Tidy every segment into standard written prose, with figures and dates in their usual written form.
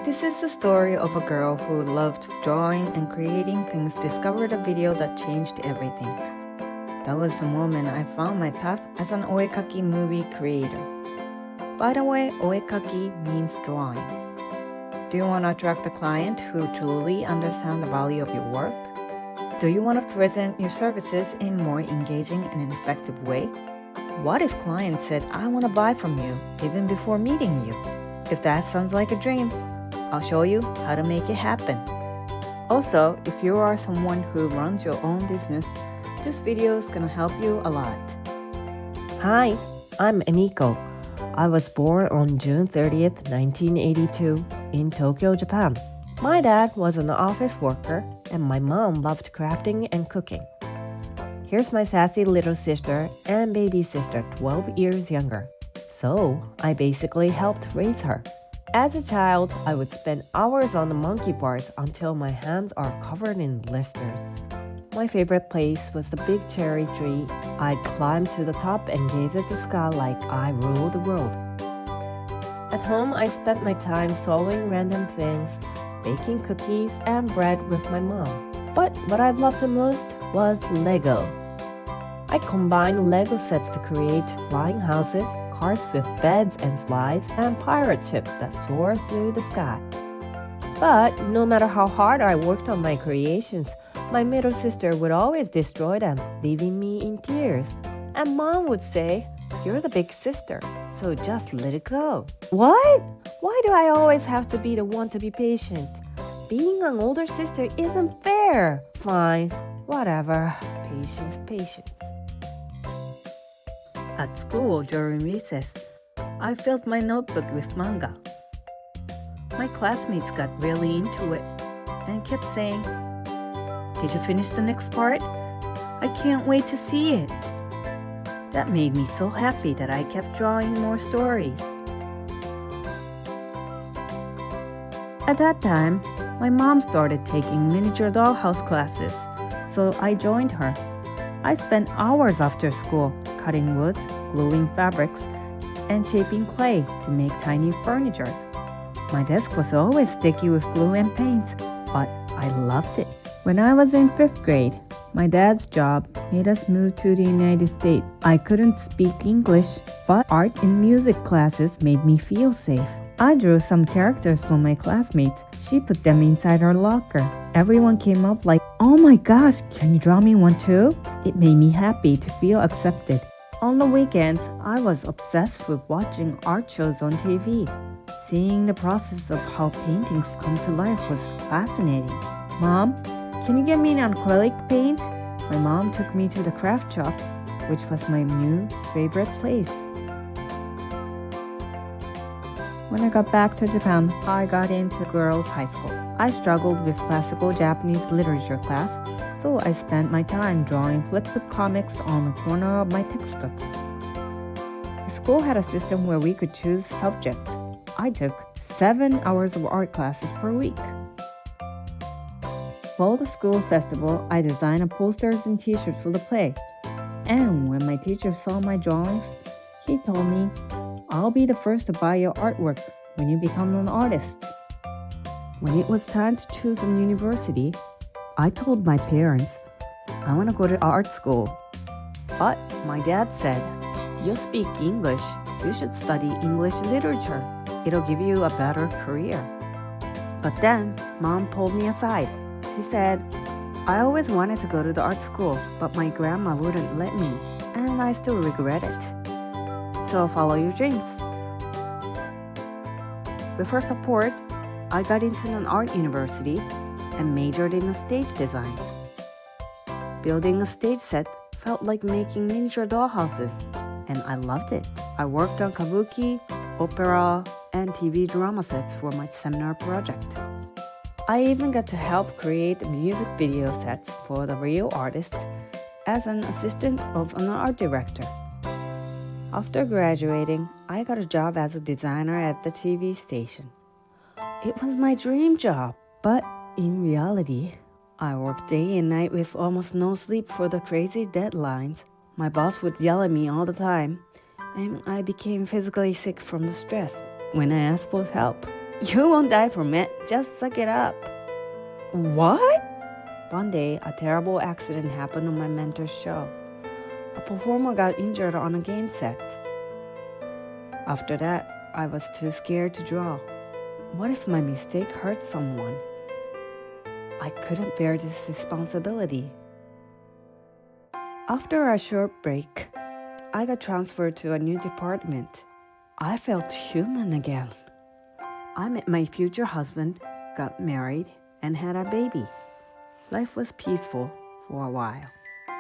This is the story of a girl who loved drawing and creating things, discovered a video that changed everything. That was the moment I found my path as an oekaki movie creator. By the way, oekaki means drawing. Do you want to attract a client who truly understands the value of your work? Do you want to present your services in a more engaging and effective way? What if clients said, I want to buy from you, even before meeting you? If that sounds like a dream, I'll show you how to make it happen. Also, if you are someone who runs your own business, this video is going to help you a lot. Hi, I'm Emiko. I was born on June 30th, 1982 in Tokyo, Japan. My dad was an office worker and my mom loved crafting and cooking. Here's my sassy little sister and baby sister 12 years younger. So, I basically helped raise her. As a child, I would spend hours on the monkey bars until my hands are covered in blisters. My favorite place was the big cherry tree. I'd climb to the top and gaze at the sky like I ruled the world. At home, I spent my time sewing random things, baking cookies and bread with my mom. But what I loved the most was Lego. I combined Lego sets to create flying houses, cars with beds and slides, and pirate ships that soar through the sky. But no matter how hard I worked on my creations, my middle sister would always destroy them, leaving me in tears. And mom would say, "You're the big sister, so just let it go." What? Why do I always have to be the one to be patient? Being an older sister isn't fair. Fine, whatever. Patience. At school during recess, I filled my notebook with manga. My classmates got really into it and kept saying, "Did you finish the next part? I can't wait to see it." That made me so happy that I kept drawing more stories. At that time, my mom started taking miniature dollhouse classes, so I joined her. I spent hours after school cutting woods, gluing fabrics, and shaping clay to make tiny furnitures. My desk was always sticky with glue and paint, but I loved it. When I was in 5th grade, my dad's job made us move to the United States. I couldn't speak English, but art and music classes made me feel safe. I drew some characters for my classmates. She put them inside her locker. Everyone came up like, "Oh my gosh, can you draw me one too?" It made me happy to feel accepted. On the weekends, I was obsessed with watching art shows on TV. Seeing the process of how paintings come to life was fascinating. "Mom, can you get me an acrylic paint?" My mom took me to the craft shop, which was my new favorite place. When I got back to Japan, I got into girls' high school. I struggled with classical Japanese literature class, so I spent my time drawing flipbook comics on the corner of my textbooks. The school had a system where we could choose subjects. I took 7 hours of art classes per week. For the school festival, I designed posters and t-shirts for the play. And when my teacher saw my drawings, he told me, "I'll be the first to buy your artwork when you become an artist." When it was time to choose a university, I told my parents, "I want to go to art school." But my dad said, "You speak English. You should study English literature. It'll give you a better career." But then, mom pulled me aside. She said, "I always wanted to go to the art school, but my grandma wouldn't let me, and I still regret it. So follow your dreams." With her support, I got into an art university and majored in stage design. Building a stage set felt like making miniature dollhouses, and I loved it. I worked on kabuki, opera, and TV drama sets for my seminar project. I even got to help create music video sets for the real artists as an assistant of an art director. After graduating, I got a job as a designer at the TV station. It was my dream job, but in reality, I worked day and night with almost no sleep for the crazy deadlines. My boss would yell at me all the time, and I became physically sick from the stress. When I asked for help, You won't die from it. Just suck it up. What? One day, a terrible accident happened on my mentor's show. A performer got injured on a game set. After that, I was too scared to draw. What if my mistake hurt someone? I couldn't bear this responsibility. After a short break, I got transferred to a new department. I felt human again. I met my future husband, got married, and had a baby. Life was peaceful for a while.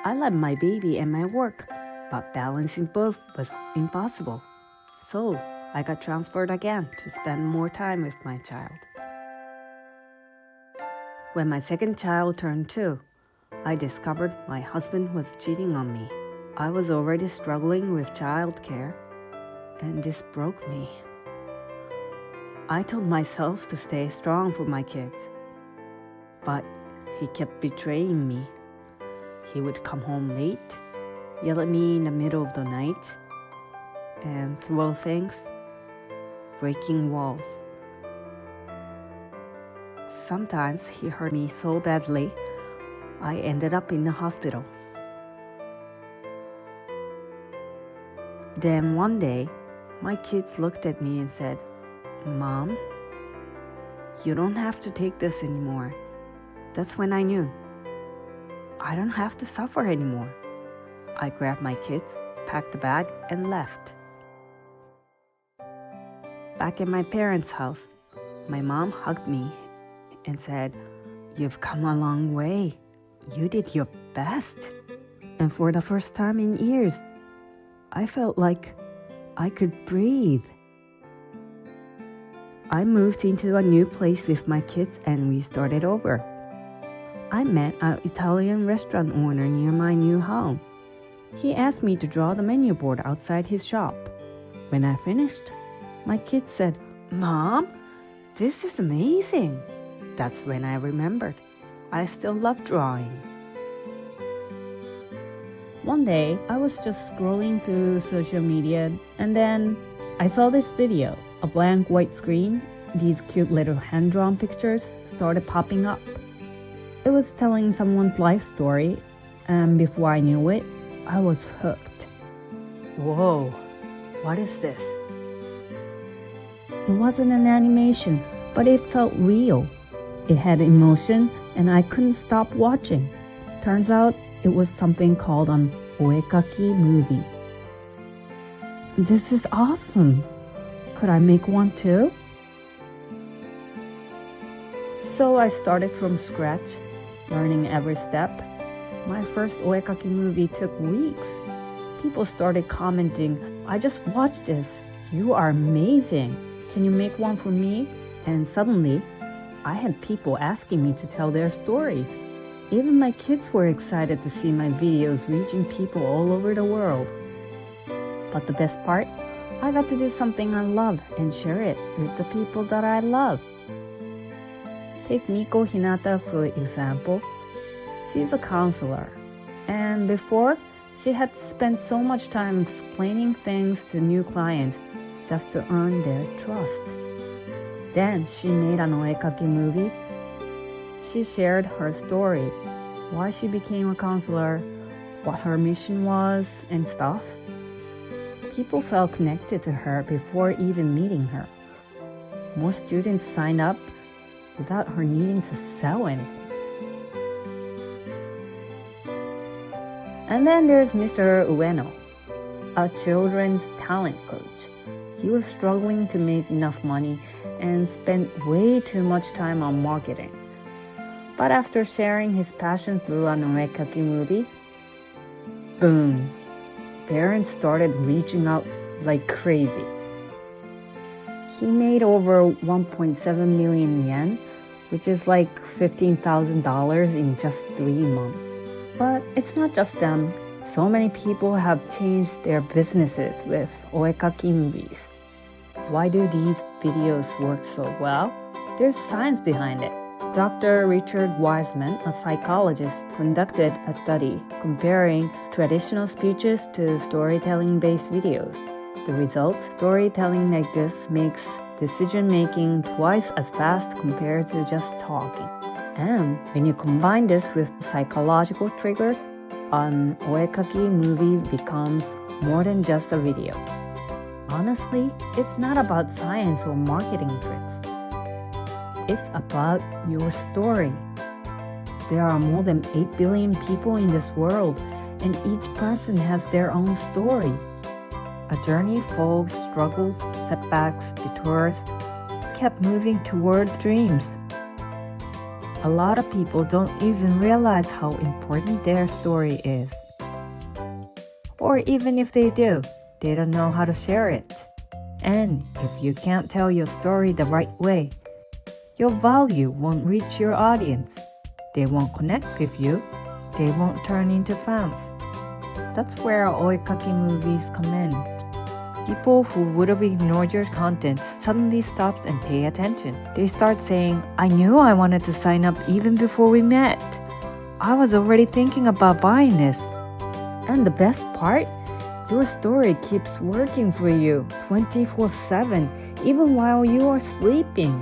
I loved my baby and my work, but balancing both was impossible. So I got transferred again to spend more time with my child. When my second child turned 2, I discovered my husband was cheating on me. I was already struggling with childcare, and this broke me. I told myself to stay strong for my kids, but he kept betraying me. He would come home late, yell at me in the middle of the night, and throw things, breaking walls. Sometimes he hurt me so badly, I ended up in the hospital. Then one day, my kids looked at me and said, "Mom, you don't have to take this anymore." That's when I knew. I don't have to suffer anymore. I grabbed my kids, packed the bag, and left. Back at my parents' house, my mom hugged me and said, "You've come a long way. You did your best." And for the first time in years, I felt like I could breathe. I moved into a new place with my kids and we started over. I met an Italian restaurant owner near my new home. He asked me to draw the menu board outside his shop. When I finished, my kids said, "Mom, this is amazing." That's when I remembered I still love drawing. One day, I was just scrolling through social media and then I saw this video. A blank white screen, these cute little hand-drawn pictures started popping up. It was telling someone's life story, and before I knew it, I was hooked. Whoa, what is this? It wasn't an animation, but it felt real. It had emotion, and I couldn't stop watching. Turns out, it was something called an oekaki movie. This is awesome! Could I make one too? So I started from scratch, learning every step. My first oekaki movie took weeks. People started commenting, "I just watched this. You are amazing. Can you make one for me?" And suddenly, I had people asking me to tell their stories. Even my kids were excited to see my videos reaching people all over the world. But the best part, I got to do something I love and share it with the people that I love. Take Miko Hinata for example. She's a counselor, and before, she had spent so much time explaining things to new clients just to earn their trust. Then she made an oekaki movie. She shared her story, why she became a counselor, what her mission was, and stuff. People felt connected to her before even meeting her. Most students signed up without her needing to sell anything. And then there's Mr. Ueno, a children's talent coach. He was struggling to make enough money and spent way too much time on marketing. But after sharing his passion through an oekaki movie, boom, parents started reaching out like crazy. He made over 1.7 million yen, which is like $15,000 in just 3 months. But it's not just them. So many people have changed their businesses with oekaki movies. Why do these videos work so well? There's science behind it. Dr. Richard Wiseman, a psychologist, conducted a study comparing traditional speeches to storytelling-based videos. The result, storytelling like this makes decision making twice as fast compared to just talking. And when you combine this with psychological triggers, an oekaki movie becomes more than just a video. Honestly, it's not about science or marketing tricks. It's about your story. There are more than 8 billion people in this world, and each person has their own story. A journey full of struggles, setbacks, detours, kept moving toward dreams. A lot of people don't even realize how important their story is. Or even if they do, they don't know how to share it. And if you can't tell your story the right way, your value won't reach your audience. They won't connect with you. They won't turn into fans. That's where oekaki movies come in. People who would have ignored your content suddenly stops and pay attention. They start saying, I knew I wanted to sign up even before we met. I was already thinking about buying this. And the best part? Your story keeps working for you 24/7, even while you are sleeping.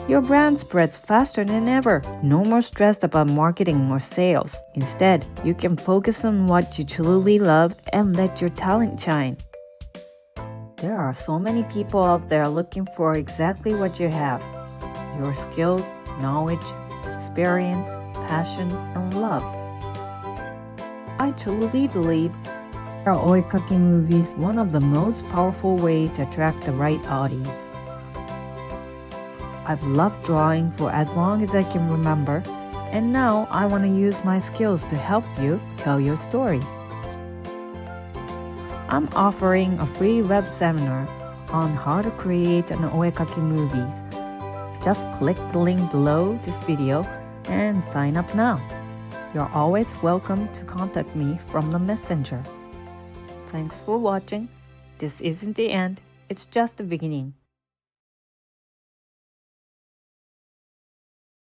Your brand spreads faster than ever. No more stress about marketing or sales. Instead, you can focus on what you truly love and let your talent shine. There are so many people out there looking for exactly what you have. Your skills, knowledge, experience, passion, and love. I truly believe are oekaki movies one of the most powerful ways to attract the right audience. I've loved drawing for as long as I can remember, and now I want to use my skills to help you tell your story. I'm offering a free web seminar on how to create an oekaki movies. Just click the link below this video and sign up now. You're always welcome to contact me from the messenger. Thanks for watching. This isn't the end, it's just the beginning.